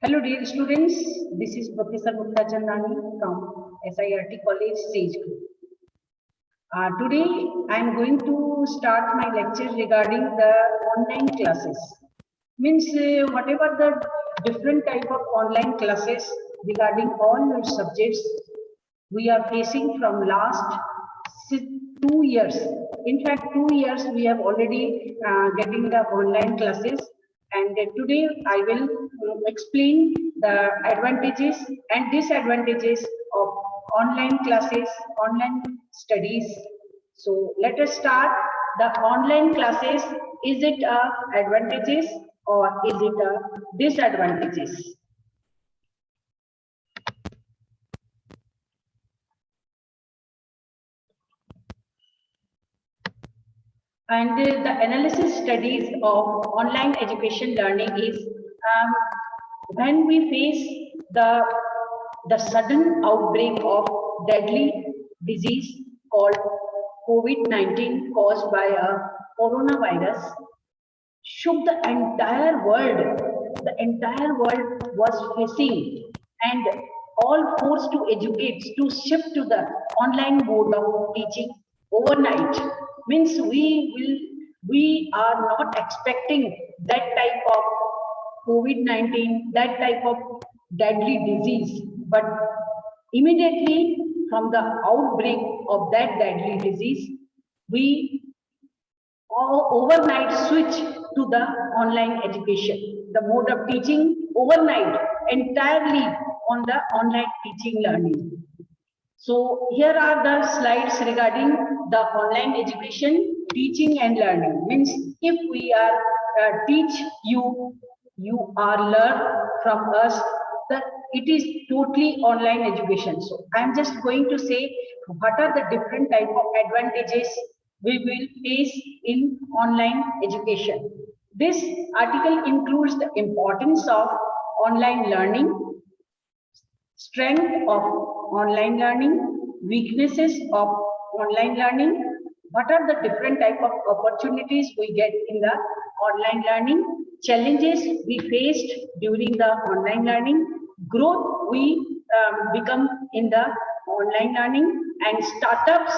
Hello dear students, this is Professor Mukta Chandani from SIRT College, Sage Group. Today I am going to start my lecture regarding the online classes. Means whatever the different type of online classes regarding all your subjects we are facing from last 2 years. In fact, 2 years we have already getting the online classes, and today I will explain the advantages and disadvantages of online classes, online studies. So let us start. The online classes, is it advantages or is it a disadvantages? And the analysis studies of online education learning is when we face the sudden outbreak of deadly disease called COVID-19 caused by a coronavirus shook the entire world. The entire world was facing and all forced to educate, to shift to the online mode of teaching overnight. Means we are not expecting that type of COVID-19, that type of deadly disease, but immediately from the outbreak of that deadly disease, we overnight switch to the online education, the mode of teaching overnight entirely on the online teaching learning. So here are the slides regarding the online education, teaching and learning. Means if we are teach you, you are learn from us, that it is totally online education. So I am just going to say what are the different type of advantages we will face in online education. This article includes the importance of online learning, strength of online learning, weaknesses of online learning, what are the different type of opportunities we get in the online learning, challenges we faced during the online learning, growth we become in the online learning, and startups,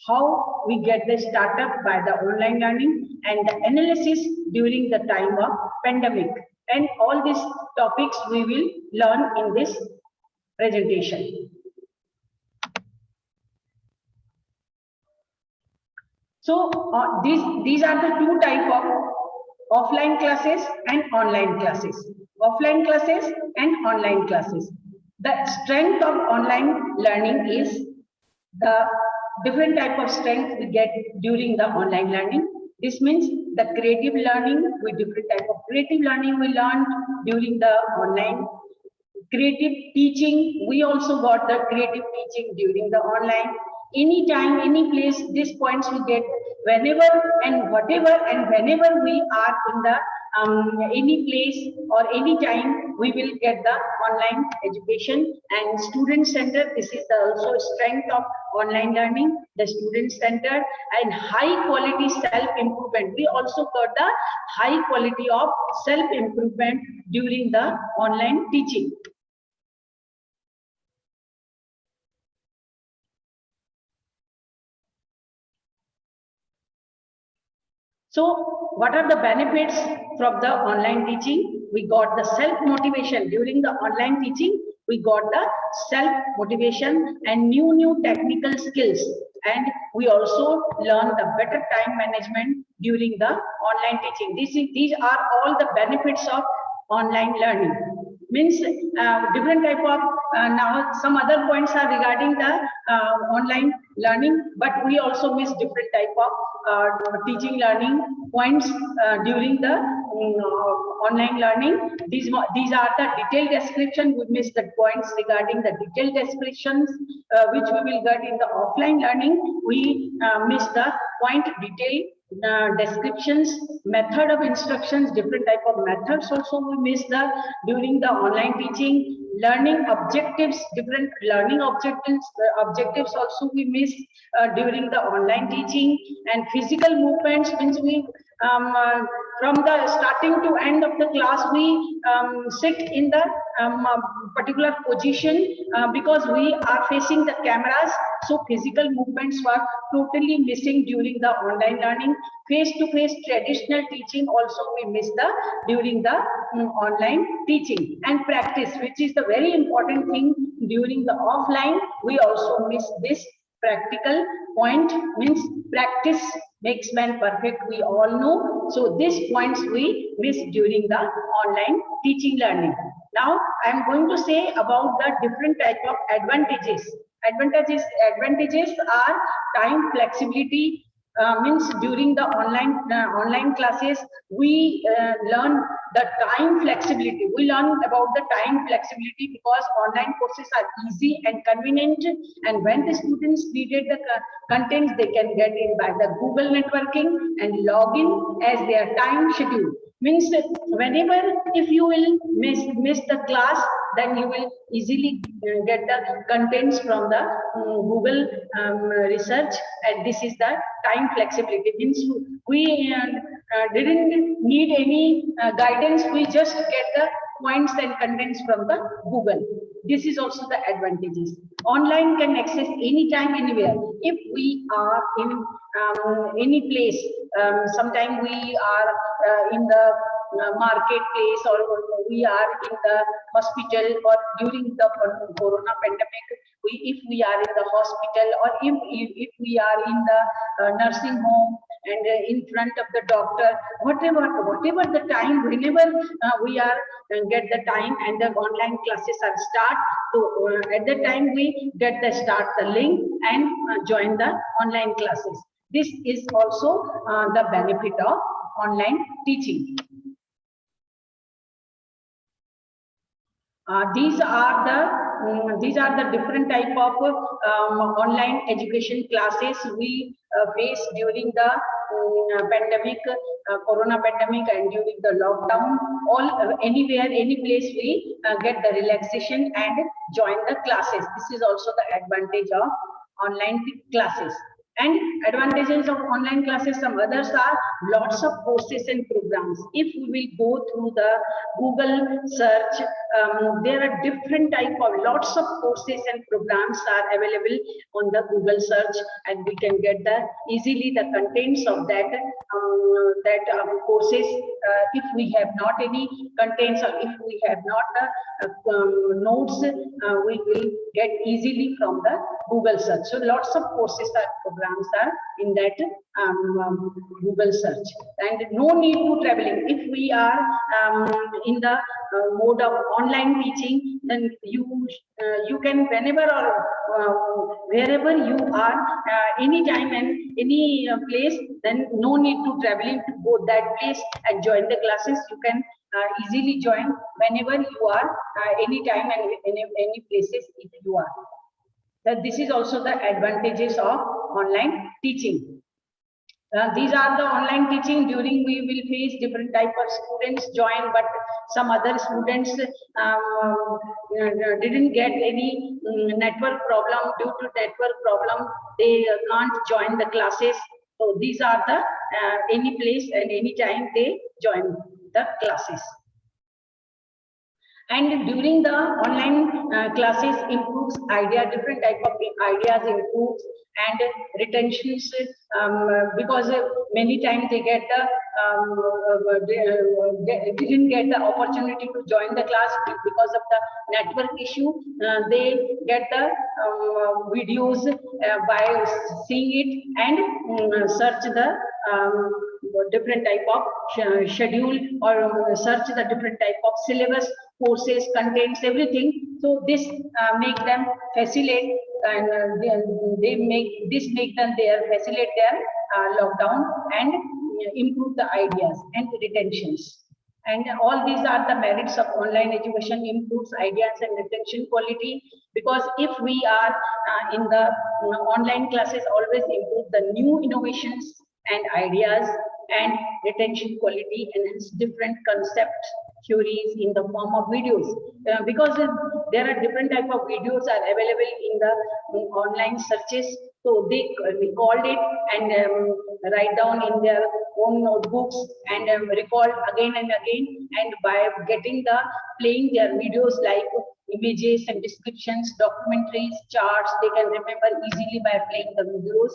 how we get the startup by the online learning, and the analysis during the time of pandemic. And all these topics we will learn in this presentation. So these are the two type of offline classes and online classes. Offline classes and online classes. The strength of online learning is the different type of strength we get during the online learning. This means the creative learning, with different type of creative learning we learn during the online. Creative teaching, we also got the creative teaching during the online. Anytime, any place, these points we get whenever and whatever and whenever we are in the any place or any time, we will get the online education. And student center, this is the also strength of online learning, the student center, and high quality self improvement. We also got the high quality of self improvement during the online teaching. So what are the benefits from the online teaching? We got the self-motivation during the online teaching. We got the self-motivation and new technical skills. And we also learn the better time management during the online teaching. These are all the benefits of online learning. Means different type of now some other points are regarding the online learning, but we also miss different type of teaching learning points during the online learning. These are the detailed description. We miss the points regarding the detailed descriptions which we will get in the offline learning. We miss the point detail descriptions, method of instructions, different type of methods also we miss the during the online teaching. Learning objectives, different learning objectives also we miss during the online teaching. And physical movements means we from the starting to end of the class, we sit in the particular position because we are facing the cameras. So physical movements were totally missing during the online learning. Face-to-face traditional teaching also we miss the during the online teaching, and practice, which is the very important thing during the offline. We also miss this practical point, means practice makes man perfect, we all know. So these points we miss during the online teaching learning. Now I am going to say about the different type of advantages. Advantages are time flexibility. Means during the online classes we learn the time flexibility. We learn about the time flexibility because online courses are easy and convenient, and when the students needed the contents, they can get in by the Google networking and log in as their time schedule. Means whenever if you will miss the class, then you will easily get the contents from the Google research, and this is the time flexibility. Means we didn't need any guidance, we just get the points and contents from the Google. This is also the advantages. Online can access anytime, anywhere. If we are in any place, sometime we are in the marketplace, or we are in the hospital, or during the corona pandemic, if we are in the hospital, or if we are in the nursing home and in front of the doctor, whatever the time, whenever we are get the time and the online classes are start, so at the time we get the start the link and join the online classes. This is also the benefit of online teaching. These are the different type of online education classes we face during the pandemic, corona pandemic, and during the lockdown. All anywhere, any place we get the relaxation and join the classes. This is also the advantage of online classes. And advantages of online classes, some others are lots of courses and programs. If we will go through the Google search, there are different type of lots of courses and programs are available on the Google search, and we can get the easily the contents of that courses. If we have not any contents, or if we have not notes, we will get easily from the Google search. So lots of courses and programs are in that Google search, and no need to traveling. If we are in the mode of online teaching, then you can whenever or wherever you are, anytime and any place, then no need to traveling to go that place and join the classes. You can easily join whenever you are, anytime and any places if you are. That this is also the advantages of online teaching. These are the online teaching. During we will face different type of students join, but some other students didn't get any network problem. Due to network problem, they can't join the classes. So these are the any place and any time they join the classes. And during the online classes improves different type of ideas improves, and retentions, because many times they get they didn't get the opportunity to join the class because of the network issue. They get the videos by seeing it and search the different type of schedule, or search the different type of syllabus, courses, contents, everything. So this make them facilitate, and they make them facilitate their lockdown and improve the ideas and retentions. And all these are the merits of online education: improves ideas and retention quality. Because if we are in the online classes, always improve the new innovations and ideas, and retention quality, enhance different concepts, theories in the form of videos, because there are different type of videos are available in the online searches. So they recalled it and write down in their own notebooks and recalled again and again. And by getting the playing their videos like images and descriptions, documentaries, charts, they can remember easily by playing the videos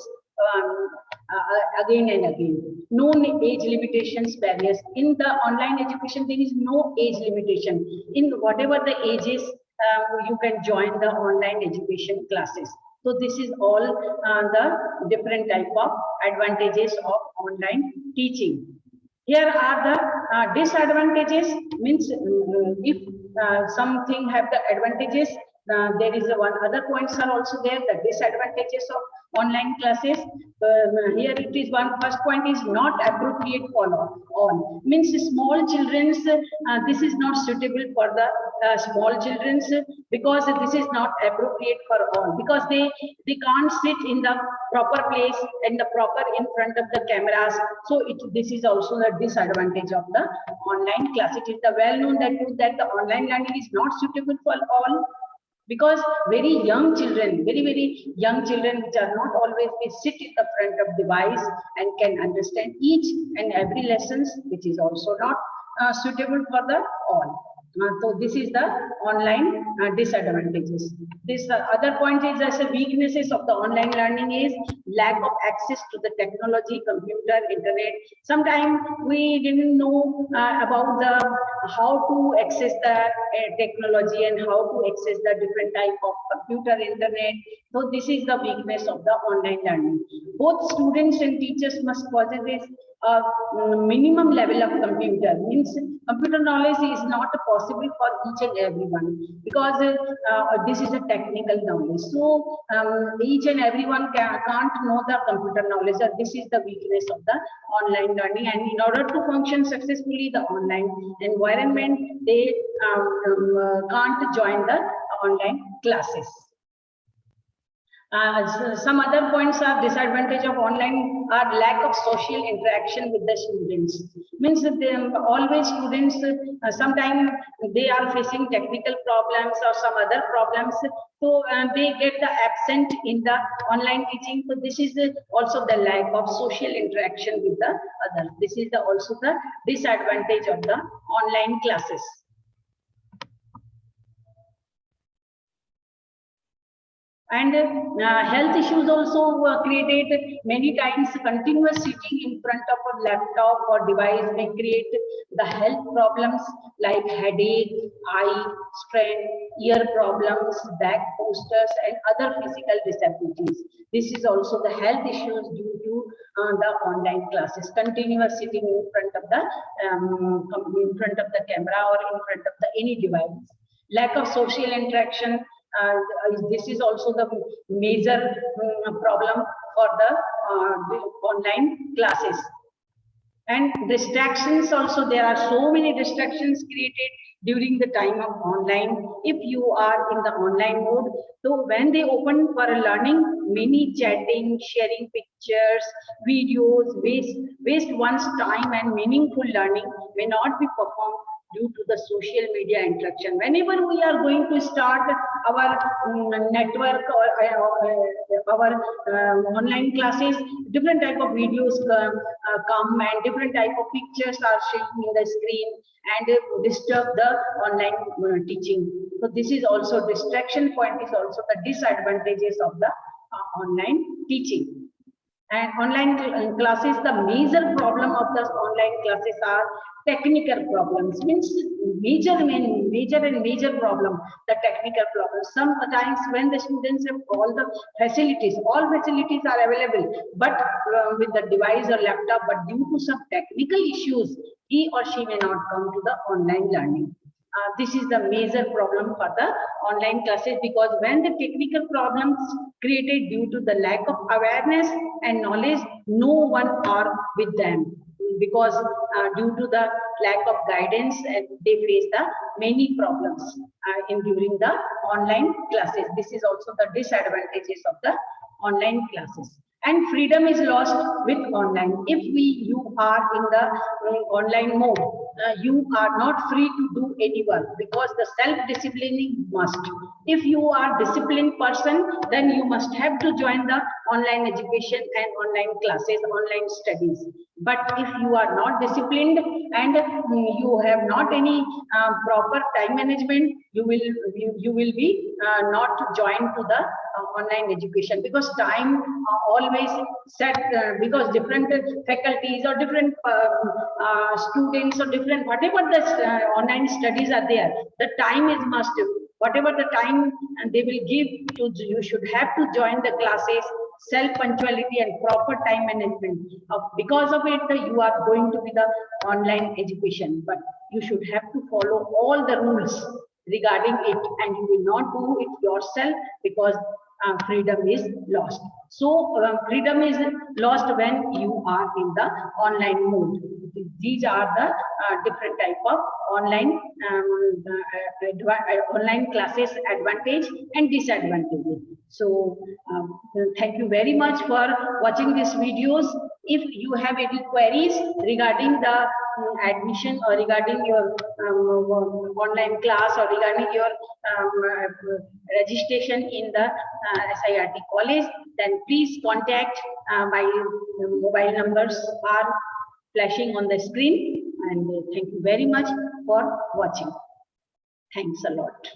again and again. No age limitations barriers. In the online education, there is no age limitation. In whatever the ages, you can join the online education classes. So this is all the different type of advantages of online teaching. Here are the disadvantages. Means if something have the advantages, there is one other points are also there. The disadvantages of online classes. Here it is one first point is not appropriate for all. Means small children's this is not suitable for the small children's because this is not appropriate for all, because they can't sit in the proper place and the proper in front of the cameras. So this is also the disadvantage of the online class. It is the well known that the online learning is not suitable for all, because very young children, very young children which are not always, they sit in the front of device and can understand each and every lessons, which is also not suitable for the all. So this is the online disadvantages. This other point is as a weaknesses of the online learning is lack of access to the technology, computer, internet. Sometimes we didn't know about the how to access the technology and how to access the different type of computer, internet. So this is the weakness of the online learning. Both students and teachers must possess a minimum level of computer. Means computer knowledge is not possible for each and everyone, because this is a technical knowledge. So each and everyone can't know the computer knowledge. This is the weakness of the online learning, and in order to function successfully the online environment, they can't join the online classes. Some other points are disadvantage of online are lack of social interaction with the students. Means that they always students sometimes they are facing technical problems or some other problems, so they get the absent in the online teaching. So this is also the lack of social interaction with the others. This is also the disadvantage of the online classes. And health issues also created many times. Continuous sitting in front of a laptop or device may create the health problems like headache, eye strain, ear problems, back postures, and other physical disabilities. This is also the health issues due to the online classes. Continuous sitting in front of the camera or in front of the any device. Lack of social interaction. This is also the major problem for the online classes. And distractions also, there are so many distractions created during the time of online. If you are in the online mode, so when they open for a learning, many chatting, sharing pictures, videos, waste one's time, and meaningful learning may not be performed due to the social media interaction. Whenever we are going to start our network or our online classes, different type of videos come and different type of pictures are showing in the screen and disturb the online teaching. So this is also distraction point, is also the disadvantages of the online teaching. And online classes, the major problem of the online classes are technical problems. Means major problem, the technical problems. Sometimes when the students have all facilities are available, but with the device or laptop, but due to some technical issues, he or she may not come to the online learning. This is the major problem for the online classes, because when the technical problems created due to the lack of awareness and knowledge, no one are with them, because due to the lack of guidance, and they face the many problems during the online classes. This is also the disadvantages of the online classes. And freedom is lost with online. If you are in the online mode, you are not free to do any work, because the self-disciplining must. If you are disciplined person, then you must have to join the online education and online classes, online studies. But if you are not disciplined and you have not any proper time management, you will be not joined to the online education, because time always set, because different faculties or different students or different, whatever the online studies are there, the time is must. Whatever the time they will give to, you should have to join the classes, self punctuality and proper time management. Because of it, you are going to be the online education, but you should have to follow all the rules regarding it, and you will not do it yourself, because freedom is lost. So freedom is lost when you are in the online mode. These are the different type of online online classes advantage and disadvantage. So thank you very much for watching these videos. If you have any queries regarding the admission or regarding your online class or regarding your registration in the SIRT college, then please contact. My mobile numbers are flashing on the screen, and thank you very much for watching. Thanks a lot.